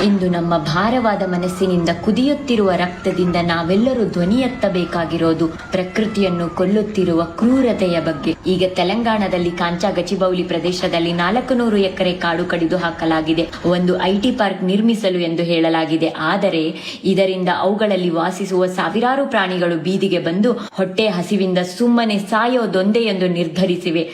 ಇಂದು ನಮ್ಮ ಭಾರವಾದ ಮನಸ್ಸಿನಿಂದ ಕುದಿಯುತ್ತಿರುವ ರಕ್ತದಿಂದ ನಾವೆಲ್ಲರೂ ಧ್ವನಿ ಎತ್ತಬೇಕಾಗಿರೋದು ಪ್ರಕೃತಿಯನ್ನು ಕೊಲ್ಲುತ್ತಿರುವ ಕ್ರೂರತೆಯ ಬಗ್ಗೆ. ಈಗ ತೆಲಂಗಾಣದಲ್ಲಿ ಕಾಂಚಾ ಗಚಿಬೌಲಿ ಪ್ರದೇಶದಲ್ಲಿ 400 ಎಕರೆ ಕಾಡು ಕಡಿದು ಹಾಕಲಾಗಿದೆ. ಒಂದು IT ಪಾರ್ಕ್ ನಿರ್ಮಿಸಲು ಎಂದು ಹೇಳಲಾಗಿದೆ. ಆದರೆ ಇದರಿಂದ ಅವುಗಳಲ್ಲಿ ವಾಸಿಸುವ ಸಾವಿರಾರು ಪ್ರಾಣಿಗಳು ಬೀದಿಗೆ ಬಂದು ಹೊಟ್ಟೆ ಹಸಿವಿಂದ ಸುಮ್ಮನೆ ಸಾಯೋದೊಂದೇ ಎಂದು ನಿರ್ಧರಿಸಿವೆ.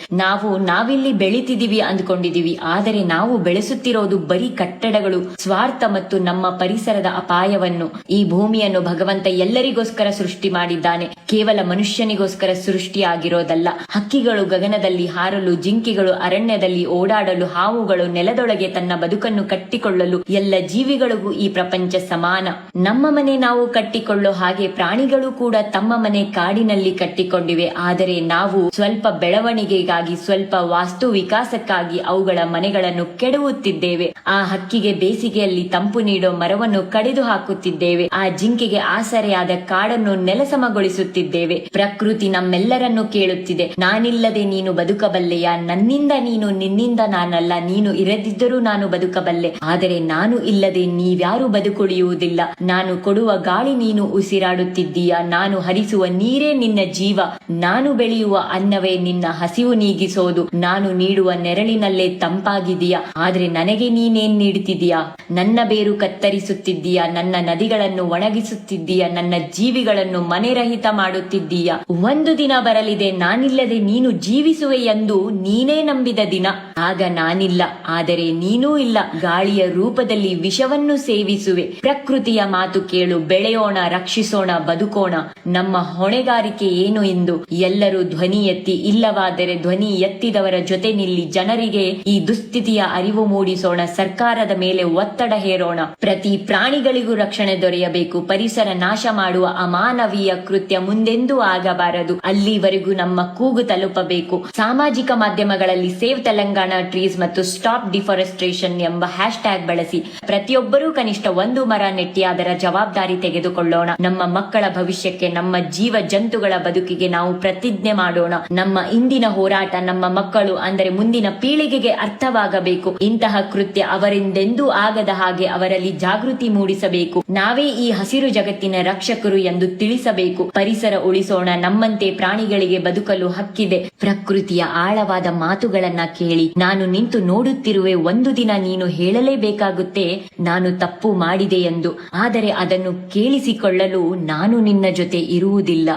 ನಾವಿಲ್ಲಿ ಬೆಳಿತಿದೀವಿ ಅಂದ್ಕೊಂಡಿದೀವಿ, ಆದರೆ ನಾವು ಬೆಳೆಸುತ್ತಿರೋದು ಬರೀ ಕಟ್ಟಡಗಳು, ಸ್ವಾರ್ಥ ಮತ್ತು ನಮ್ಮ ಪರಿಸರದ ಅಪಾಯವನ್ನು. ಈ ಭೂಮಿಯನ್ನು ಭಗವಂತ ಎಲ್ಲರಿಗೋಸ್ಕರ ಸೃಷ್ಟಿ ಮಾಡಿದ್ದಾನೆ, ಕೇವಲ ಮನುಷ್ಯನಿಗೋಸ್ಕರ ಸೃಷ್ಟಿಯಾಗಿರೋದಲ್ಲ. ಹಕ್ಕಿಗಳು ಗಗನದಲ್ಲಿ ಹಾರಲು, ಜಿಂಕೆಗಳು ಅರಣ್ಯದಲ್ಲಿ ಓಡಾಡಲು, ಹಾವುಗಳು ನೆಲದೊಳಗೆ ತನ್ನ ಬದುಕನ್ನು ಕಟ್ಟಿಕೊಳ್ಳಲು, ಎಲ್ಲ ಜೀವಿಗಳಿಗೂ ಈ ಪ್ರಪಂಚ ಸಮಾನ. ನಮ್ಮ ಮನೆ ನಾವು ಕಟ್ಟಿಕೊಳ್ಳೋ ಹಾಗೆ ಪ್ರಾಣಿಗಳು ಕೂಡ ತಮ್ಮ ಮನೆ ಕಾಡಿನಲ್ಲಿ ಕಟ್ಟಿಕೊಂಡಿವೆ. ಆದರೆ ನಾವು ಸ್ವಲ್ಪ ಬೆಳವಣಿಗೆಗಾಗಿ, ಸ್ವಲ್ಪ ವಾಸ್ತು ವಿಕಾಸಕ್ಕಾಗಿ ಅವುಗಳ ಮನೆಗಳನ್ನು ಕೆಡವುತ್ತಿದ್ದೇವೆ. ಆ ಹಕ್ಕಿಗೆ ಬೇಸಿಗೆಯಲ್ಲಿ ತಂಪು ನೀಡೋ ಮರವನ್ನು ಕಡಿದು ಹಾಕುತ್ತಿದ್ದೇವೆ. ಆ ಜಿಂಕೆಗೆ ಆಸರೆಯಾದ ಕಾಡನ್ನು ನೆಲಸಮಗೊಳಿಸುತ್ತಿದ್ದೇವೆ. ಪ್ರಕೃತಿ ನಮ್ಮೆಲ್ಲರನ್ನು ಕೇಳುತ್ತಿದೆ, ನಾನಿಲ್ಲದೆ ನೀನು ಬದುಕಬಲ್ಲೆಯಾ? ನನ್ನಿಂದ ನೀನು, ನಿನ್ನಿಂದ ನಾನಲ್ಲ. ನೀನು ಇರದಿದ್ದರೂ ನಾನು ಬದುಕಬಲ್ಲೆ, ಆದರೆ ನಾನು ಇಲ್ಲದೆ ನೀವ್ಯಾರು ಬದುಕುಳಿಯುವುದಿಲ್ಲ. ನಾನು ಕೊಡುವ ಗಾಳಿ ನೀನು ಉಸಿರಾಡುತ್ತಿದ್ದೀಯಾ? ನಾನು ಹರಿಸುವ ನೀರೇ ನಿನ್ನ ಜೀವ. ನಾನು ಬೆಳೆಯುವ ಅನ್ನವೇ ನಿನ್ನ ಹಸಿವು ನೀಗಿಸೋದು. ನಾನು ನೀಡುವ ನೆರಳಿನಲ್ಲೇ ತಂಪಾಗಿದೀಯಾ, ಆದ್ರೆ ನನಗೆ ನೀನೇನ್ ನೀಡುತ್ತಿದೀಯಾ? ನನ್ನ ಬೇರು ಕತ್ತರಿಸುತ್ತಿದ್ದೀಯಾ? ನನ್ನ ನದಿಗಳನ್ನು ಒಣಗಿಸುತ್ತಿದ್ದೀಯಾ? ನನ್ನ ಜೀವಿಗಳನ್ನು ಮನೆರಹಿತ ಮಾಡುತ್ತಿದ್ದೀಯಾ? ಒಂದು ದಿನ ಬರಲಿದೆ, ನಾನಿಲ್ಲದೆ ನೀನು ಜೀವಿಸುವೆ ಎಂದು ನೀನೇ ನಂಬಿದ ದಿನ. ಆಗ ನಾನಿಲ್ಲ, ಆದರೆ ನೀನೂ ಇಲ್ಲ. ಗಾಳಿಯ ರೂಪದಲ್ಲಿ ವಿಷವನ್ನು ಸೇವಿಸುವೆ. ಪ್ರಕೃತಿಯ ಮಾತು ಕೇಳು, ಬೆಳೆಯೋಣ, ರಕ್ಷಿಸೋಣ, ಬದುಕೋಣ. ನಮ್ಮ ಹೊಣೆಗಾರಿಕೆ ಏನು ಎಂದು ಎಲ್ಲರೂ ಧ್ವನಿ ಎತ್ತಿ, ಇಲ್ಲವಾದರೆ ಧ್ವನಿ ಎತ್ತಿದವರ ಜೊತೆ ನಿಲ್ಲಿ. ಜನರಿಗೆ ಈ ದುಸ್ಥಿತಿಯ ಅರಿವು ಮೂಡಿಸೋಣ. ಸರ್ಕಾರದ ಮೇಲೆ ಒತ್ತಡ ಹೇರೋಣ. ಪ್ರತಿ ಪ್ರಾಣಿಗಳಿಗೂ ರಕ್ಷಣೆ ದೊರೆಯಬೇಕು. ಪರಿಸರ ನಾಶ ಮಾಡುವ ಅಮಾನವೀಯ ಕೃತ್ಯ ಮುಂದೆಂದೂ ಆಗಬಾರದು. ಅಲ್ಲಿವರೆಗೂ ನಮ್ಮ ಕೂಗು ತಲುಪಬೇಕು. ಸಾಮಾಜಿಕ ಮಾಧ್ಯಮಗಳಲ್ಲಿ ಸೇವ್ ತೆಲಂಗಾಣ ಟ್ರೀಸ್ ಮತ್ತು ಸ್ಟಾಪ್ ಡಿಫಾರೆಸ್ಟ್ರೇಷನ್ ಎಂಬ ಹ್ಯಾಶ್ಟ್ಯಾಗ್ ಬಳಸಿ ಪ್ರತಿಯೊಬ್ಬರೂ ಕನಿಷ್ಠ 1 ಮರ ನೆಟ್ಟಿ ಅದರ ಜವಾಬ್ದಾರಿ ತೆಗೆದುಕೊಳ್ಳೋಣ. ನಮ್ಮ ಮಕ್ಕಳ ಭವಿಷ್ಯಕ್ಕೆ, ನಮ್ಮ ಜೀವ ಜಂತುಗಳ ಬದುಕಿಗೆ ನಾವು ಪ್ರತಿಜ್ಞೆ ಮಾಡೋಣ. ನಮ್ಮ ಇಂದಿನ ಹೋರಾಟ ನಮ್ಮ ಮಕ್ಕಳು, ಅಂದರೆ ಮುಂದಿನ ಪೀಳಿಗೆಗೆ ಅರ್ಥವಾಗಬೇಕು. ಇಂತಹ ಕೃತ್ಯ ಅವರಿಂದೆಂದೂ ಆಗದ ಹಾಗೆ ಅವರಲ್ಲಿ ಜಾಗೃತಿ ಮೂಡಿಸಬೇಕು. ನಾವೇ ಈ ಹಸಿರು ಜಗತ್ತಿನ ರಕ್ಷಕರು ಎಂದು ತಿಳಿಸಬೇಕು. ಪರಿಸರ ಉಳಿಸೋಣ. ನಮ್ಮಂತೆ ಪ್ರಾಣಿಗಳಿಗೆ ಬದುಕಲು ಹಕ್ಕಿದೆ. ಪ್ರಕೃತಿಯ ಆಳವಾದ ಮಾತುಗಳನ್ನ ಕೇಳಿ ನಾನು ನಿಂತು ನೋಡುತ್ತಿರುವೆ. ಒಂದು ದಿನ ನೀನು ಹೇಳಲೇಬೇಕಾಗುತ್ತೆ, ನಾನು ತಪ್ಪು ಮಾಡಿದೆ ಎಂದು. ಆದರೆ ಅದನ್ನು ಕೇಳಿಸಿಕೊಳ್ಳಲು ನಾನು ನಿನ್ನ ಜೊತೆ ಇರುವುದಿಲ್ಲ.